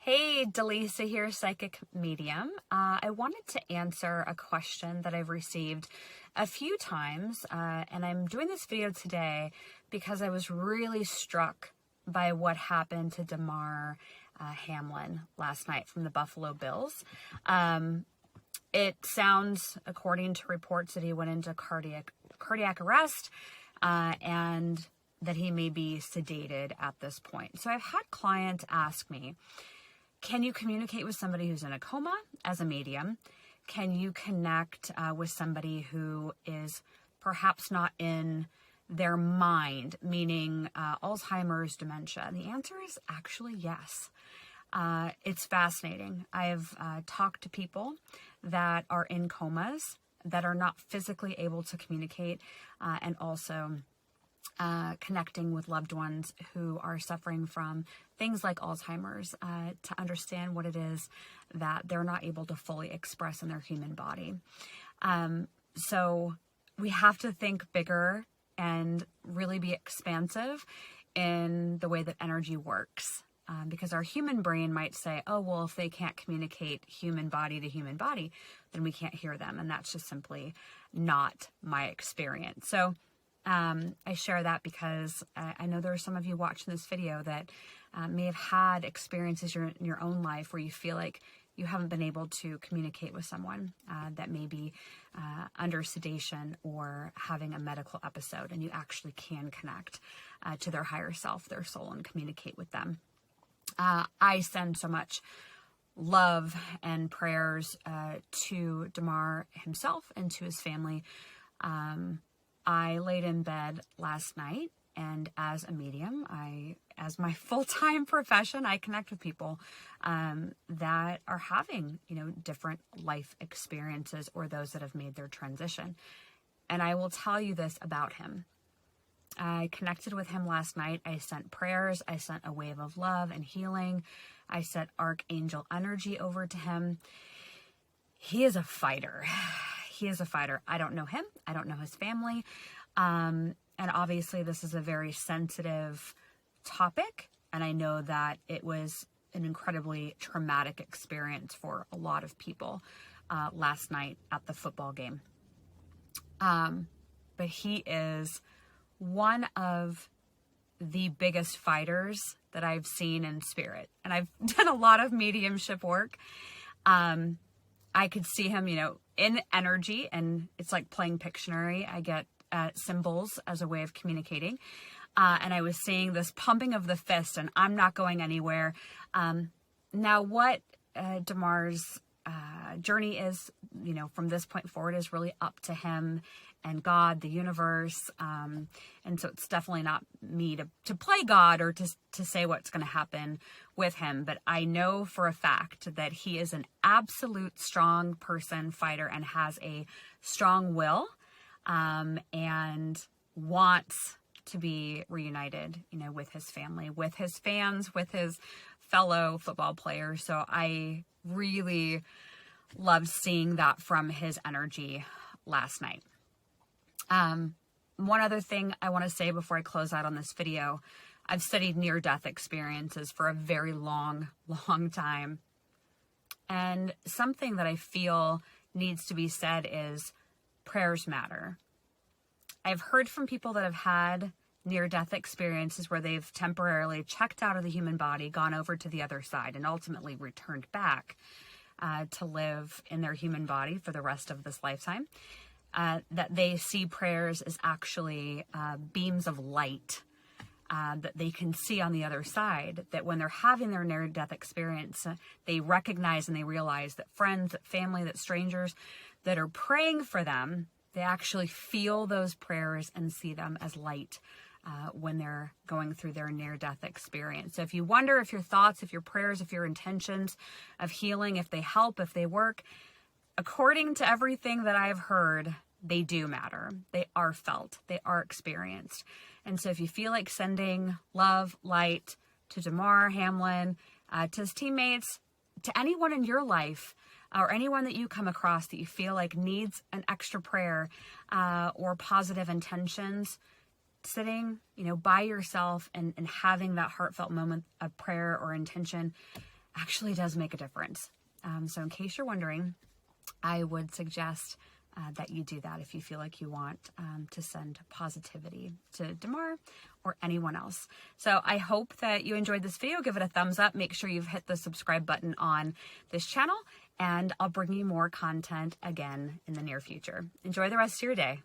Hey, Dallisa here, psychic medium. I wanted to answer a question that I've received a few times, and I'm doing this video today because I was really struck by what happened to Damar Hamlin last night from the Buffalo Bills. It sounds, according to reports, that he went into cardiac arrest and that he may be sedated at this point. So I've had clients ask me, can you communicate with somebody who's in a coma as a medium? Can you connect with somebody who is perhaps not in their mind, meaning Alzheimer's, dementia? And the answer is actually yes. It's fascinating. I've talked to people that are in comas that are not physically able to communicate and also connecting with loved ones who are suffering from things like Alzheimer's to understand what it is that they're not able to fully express in their human body. So we have to think bigger and really be expansive in the way that energy works. Because our human brain might say, oh, well, if they can't communicate human body to human body, then we can't hear them. And that's just simply not my experience. So I share that because I know there are some of you watching this video that may have had experiences in your own life where you feel like you haven't been able to communicate with someone that may be under sedation or having a medical episode, and you actually can connect to their higher self, their soul, and communicate with them. I send so much love and prayers to Damar himself and to his family. I laid in bed last night, and as a medium, as my full-time profession, I connect with people that are having, different life experiences or those that have made their transition. And I will tell you this about him. I connected with him last night. I sent prayers. I sent a wave of love and healing. I sent archangel energy over to him. He is a fighter. He is a fighter. I don't know him. I don't know his family. And obviously this is a very sensitive topic. And I know that it was an incredibly traumatic experience for a lot of people last night at the football game. But he is one of the biggest fighters that I've seen in spirit. And I've done a lot of mediumship work. I could see him, in energy, and it's like playing Pictionary. I get symbols as a way of communicating. And I was seeing this pumping of the fist, and I'm not going anywhere. Now, what Damar's journey is, from this point forward is really up to him and God, the universe. And so it's definitely not me to play God or to say what's going to happen with him. But I know for a fact that he is an absolute strong person, fighter, and has a strong will, and wants to be reunited, with his family, with his fans, with his fellow football players. So I really loved seeing that from his energy last night. One other thing I want to say before I close out on this video, I've studied near-death experiences for a very long time. And something that I feel needs to be said is prayers matter. I've heard from people that have had near-death experiences where they've temporarily checked out of the human body, gone over to the other side, and ultimately returned back to live in their human body for the rest of this lifetime. That they see prayers as actually beams of light that they can see on the other side, that when they're having their near-death experience, they recognize and they realize that friends, that family, that strangers that are praying for them, they actually feel those prayers and see them as light when they're going through their near-death experience. So if you wonder if your thoughts, if your prayers, if your intentions of healing, if they help, if they work, according to everything that I've heard, they do matter. They are felt. They are experienced. And so if you feel like sending love, light to Damar Hamlin, to his teammates, to anyone in your life, or anyone that you come across that you feel like needs an extra prayer or positive intentions, sitting, by yourself and having that heartfelt moment of prayer or intention, actually does make a difference. So in case you're wondering, I would suggest that you do that if you feel like you want to send positivity to Damar or anyone else. So I hope that you enjoyed this video. Give it a thumbs up. Make sure you've hit the subscribe button on this channel, and I'll bring you more content again in the near future. Enjoy the rest of your day.